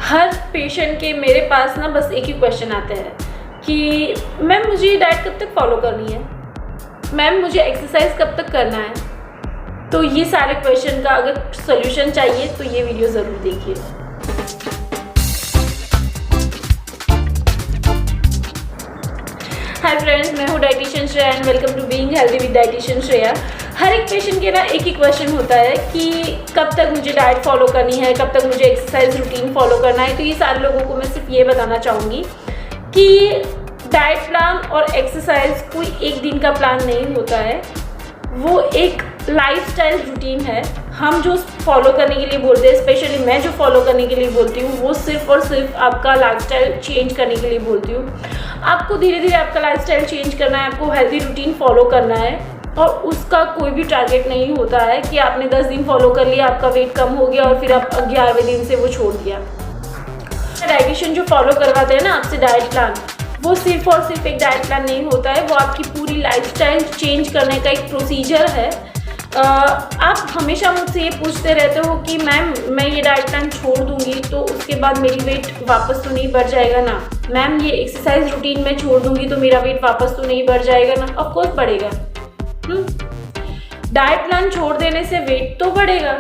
हर patient के मेरे पास ना बस एक ही क्वेश्चन आता है कि मैम मुझे डाइट कब तक फॉलो करनी है, मैम मुझे एक्सरसाइज कब तक करना है। तो ये सारे क्वेश्चन का अगर सॉल्यूशन चाहिए तो ये वीडियो ज़रूर देखिए। हाय फ्रेंड्स, मैं हूँ dietitian Shreya and welcome to being healthy with dietitian Shreya. हर एक पेशेंट के ना एक ही क्वेश्चन होता है कि कब तक मुझे डाइट फॉलो करनी है, कब तक मुझे एक्सरसाइज रूटीन फॉलो करना है। तो ये सारे लोगों को मैं सिर्फ ये बताना चाहूँगी कि डाइट प्लान और एक्सरसाइज कोई एक दिन का प्लान नहीं होता है, वो एक लाइफस्टाइल रूटीन है। हम जो फॉलो करने के लिए बोलते हैं, स्पेशली मैं जो फॉलो करने के लिए बोलती हूँ, वो सिर्फ और सिर्फ आपका लाइफस्टाइल चेंज करने के लिए बोलती हूँ। आपको धीरे धीरे आपका लाइफस्टाइल चेंज करना है, आपको हेल्दी रूटीन फॉलो करना है और उसका कोई भी टारगेट नहीं होता है कि आपने 10 दिन फॉलो कर लिया, आपका वेट कम हो गया और फिर आप 11वें दिन से वो छोड़ दिया। डाइटिशियन जो फॉलो करवाते हैं ना आपसे डाइट प्लान, वो सिर्फ और सिर्फ एक डाइट प्लान नहीं होता है, वो आपकी पूरी लाइफस्टाइल चेंज करने का एक प्रोसीजर है। आप हमेशा मुझसे ये पूछते रहते हो कि मैम मैं ये डाइट प्लान छोड़ दूंगी तो उसके बाद मेरी वेट वापस तो नहीं बढ़ जाएगा ना, मैम ये एक्सरसाइज रूटीन में छोड़ दूंगी तो मेरा वेट वापस तो नहीं बढ़ जाएगा ना। ऑफ कोर्स बढ़ेगा। डाइट प्लान छोड़ देने से वेट तो बढ़ेगा।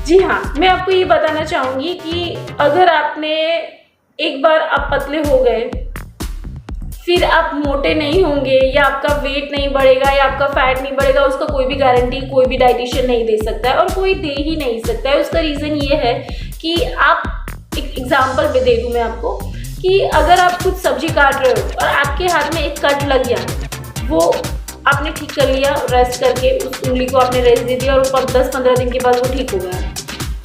जी हाँ, मैं आपको ये बताना चाहूँगी कि अगर आपने एक बार आप पतले हो गए, फिर आप मोटे नहीं होंगे या आपका वेट नहीं बढ़ेगा या आपका फैट नहीं बढ़ेगा, उसका कोई भी गारंटी कोई भी डाइटिशियन नहीं दे सकता है और कोई दे ही नहीं सकता है। उसका रीज़न ये है कि आप एक एग्जांपल भी दे दूँ मैं आपको कि अगर आप कुछ सब्जी काट रहे हो और आपके हाथ में एक कट लग गया, वो आपने ठीक कर लिया, रेस्ट करके उस उंगली को आपने रेस्ट दे दिया और 10-15 दिन के बाद वो ठीक हो गया,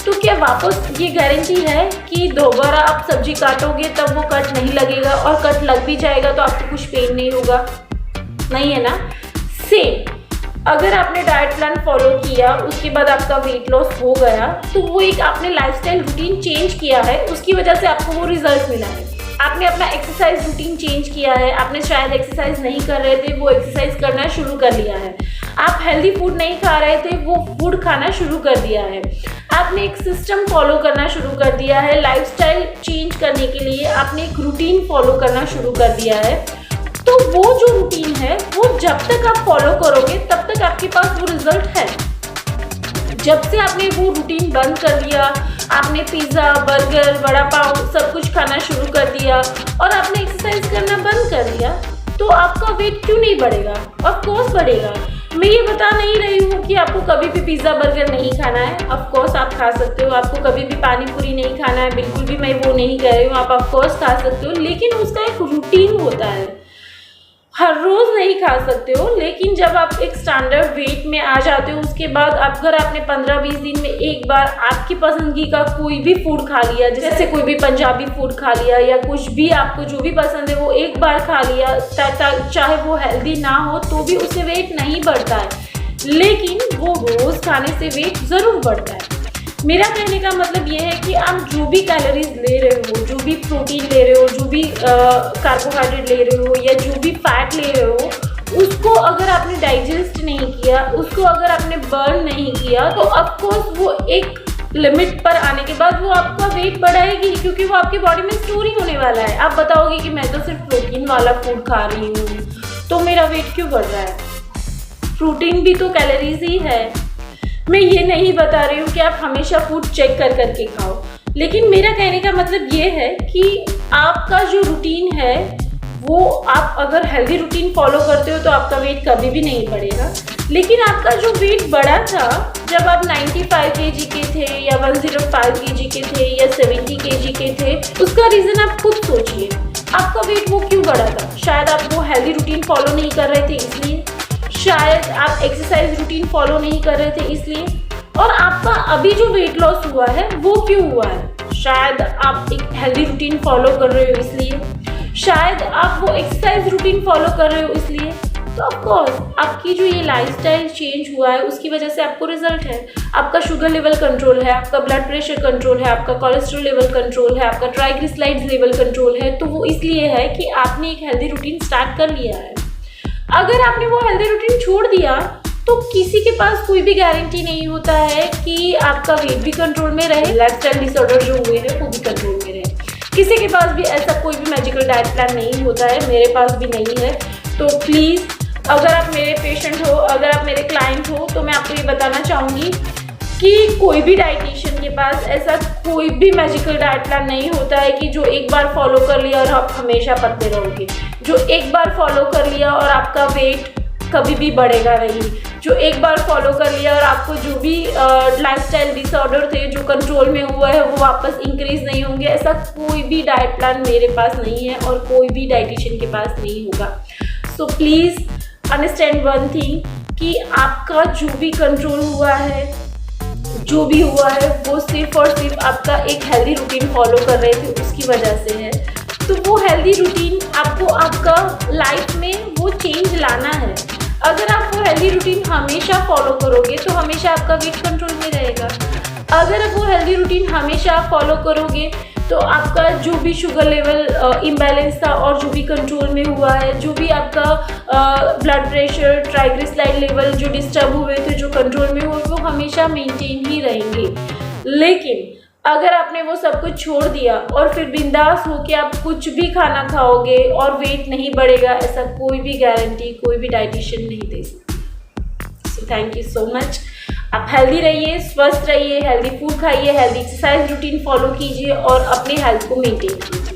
तो क्या वापस ये गारंटी है कि दोबारा आप सब्जी काटोगे तब वो कट नहीं लगेगा और कट लग भी जाएगा तो आपको कुछ पेन नहीं होगा? नहीं है ना। सेम अगर आपने डाइट प्लान फॉलो किया, उसके बाद आपका वेट लॉस हो गया, तो वो एक आपने लाइफस्टाइल रूटीन चेंज किया है, उसकी वजह से आपको वो रिजल्ट मिला है। आपने अपना एक्सरसाइज रूटीन चेंज किया है, आपने शायद एक्सरसाइज नहीं कर रहे थे, वो एक्सरसाइज करना शुरू कर लिया है। आप हेल्दी फूड नहीं खा रहे थे, वो फूड खाना शुरू कर दिया है। आपने एक सिस्टम फॉलो करना शुरू कर दिया है, लाइफस्टाइल चेंज करने के लिए आपने एक रूटीन फॉलो करना शुरू कर दिया है। तो वो जो रूटीन है वो जब तक आप फॉलो करोगे तब तक आपके पास वो रिजल्ट है। जब से आपने वो रूटीन बंद कर दिया, आपने पिज़्ज़ा, बर्गर, वड़ा पाव सब कुछ खाना शुरू कर दिया और आपने एक्सरसाइज करना बंद कर दिया, तो आपका वेट क्यों नहीं बढ़ेगा? ऑफ कोर्स बढ़ेगा। मैं ये बता नहीं रही हूँ कि आपको कभी भी पिज़्ज़ा बर्गर नहीं खाना है, ऑफ कोर्स आप खा सकते हो। आपको कभी भी पानी पूरी नहीं खाना है, बिल्कुल भी मैं वो नहीं कह रही हूँ, आप ऑफ कोर्स खा सकते हो, लेकिन उसका एक रूटीन होता है। हर रोज़ नहीं खा सकते हो, लेकिन जब आप एक स्टैंडर्ड वेट में आ जाते हो, उसके बाद अगर आपने 15-20 दिन में एक बार आपकी पसंदगी का कोई भी फूड खा लिया, जैसे कोई भी पंजाबी फूड खा लिया या कुछ भी आपको जो भी पसंद है वो एक बार खा लिया, चाहे वो हेल्दी ना हो तो भी उससे वेट नहीं बढ़ता है, लेकिन वो रोज़ खाने से वेट ज़रूर बढ़ता है। मेरा कहने का मतलब ये है कि आप जो भी कैलोरीज ले रहे हो, जो भी प्रोटीन ले रहे हो, जो भी कार्बोहाइड्रेट ले रहे हो या जो भी फैट ले रहे हो, उसको अगर आपने डाइजेस्ट नहीं किया, उसको अगर आपने बर्न नहीं किया, तो ऑफकोर्स वो एक लिमिट पर आने के बाद वो आपका वेट बढ़ाएगी, क्योंकि वो आपकी बॉडी में स्टोर ही होने वाला है। आप बताओगे कि मैं तो सिर्फ प्रोटीन वाला फूड खा रही हूँ तो मेरा वेट क्यों बढ़ रहा है? प्रोटीन भी तो कैलोरीज ही है। मैं ये नहीं बता रही हूँ कि आप हमेशा फूड चेक कर करके खाओ, लेकिन मेरा कहने का मतलब ये है कि आपका जो रूटीन है वो आप अगर हेल्दी रूटीन फॉलो करते हो तो आपका वेट कभी भी नहीं बढ़ेगा। लेकिन आपका जो वेट बढ़ा था जब आप 95 kg के थे या 105 kg के थे या 70 kg के थे, उसका रीज़न आप खुद सोचिए। आपका वेट वो क्यों बढ़ा था? शायद आप वो हेल्दी रूटीन फॉलो नहीं कर रहे थे इसलिए, शायद आप एक्सरसाइज रूटीन फॉलो नहीं कर रहे थे इसलिए, और आपका अभी जो वेट लॉस हुआ है वो क्यों हुआ है? शायद आप एक हेल्दी रूटीन फॉलो कर रहे हो इसलिए, शायद आप वो एक्सरसाइज रूटीन फॉलो कर रहे हो इसलिए। तो ऑफकोर्स आपकी जो ये लाइफस्टाइल चेंज हुआ है उसकी वजह से आपको रिजल्ट है। आपका शुगर लेवल कंट्रोल है, आपका ब्लड प्रेशर कंट्रोल है, आपका कोलेस्ट्रॉल लेवल कंट्रोल है, आपका ट्राइग्लिसराइड्स लेवल कंट्रोल है। तो वो इसलिए है कि आपने एक हेल्दी रूटीन स्टार्ट कर लिया है। अगर आपने वो हेल्दी रूटीन छोड़ दिया तो किसी के पास कोई भी गारंटी नहीं होता है कि आपका वेट भी कंट्रोल में रहे, लाइफस्टाइल डिसऑर्डर जो हुए हैं वो भी कंट्रोल में रहे। किसी के पास भी ऐसा कोई भी मैजिकल डाइट प्लान नहीं होता है, मेरे पास भी नहीं है। तो प्लीज़ अगर आप मेरे पेशेंट हो, अगर आप मेरे क्लाइंट हो, तो मैं आपको ये बताना चाहूँगी कि कोई भी डाइटिशियन के पास ऐसा कोई भी मैजिकल डाइट प्लान नहीं होता है कि जो एक बार फॉलो कर लिया और आप हमेशा पतले रहोगे, जो एक बार फॉलो कर लिया और आपका वेट कभी भी बढ़ेगा नहीं, जो एक बार फॉलो कर लिया और आपको जो भी लाइफस्टाइल डिसऑर्डर थे जो कंट्रोल में हुआ है वो वापस इंक्रीज नहीं होंगे। ऐसा कोई भी डाइट प्लान मेरे पास नहीं है और कोई भी डाइटिशियन के पास नहीं होगा। So please understand one thing कि आपका जो भी कंट्रोल हुआ है, जो भी हुआ है, वो सिर्फ और सिर्फ आपका एक हेल्दी रूटीन फॉलो कर रहे थे उसकी वजह से है। तो वो हेल्दी रूटीन आपको आपका लाइफ में वो चेंज लाना है। अगर आप वो हेल्दी रूटीन हमेशा फॉलो करोगे तो हमेशा आपका वेट कंट्रोल में रहेगा। अगर आप वो हेल्दी रूटीन हमेशा फॉलो करोगे तो आपका जो भी शुगर लेवल इम्बैलेंस था और जो भी कंट्रोल में हुआ है, जो भी आपका ब्लड प्रेशर, ट्राइग्लिसराइड लेवल जो डिस्टर्ब हुए थे, जो कंट्रोल में हुए, वो हमेशा मेंटेन ही रहेंगे। लेकिन अगर आपने वो सब कुछ छोड़ दिया और फिर बिंदास हो के आप कुछ भी खाना खाओगे और वेट नहीं बढ़ेगा, ऐसा कोई भी गारंटी कोई भी डाइटिशियन नहीं दे सकता। So thank you so much. आप हेल्दी रहिए, स्वस्थ रहिए, हेल्दी फूड खाइए, हेल्दी एक्सरसाइज रूटीन फॉलो कीजिए और अपनी हेल्थ को मेंटेन कीजिए।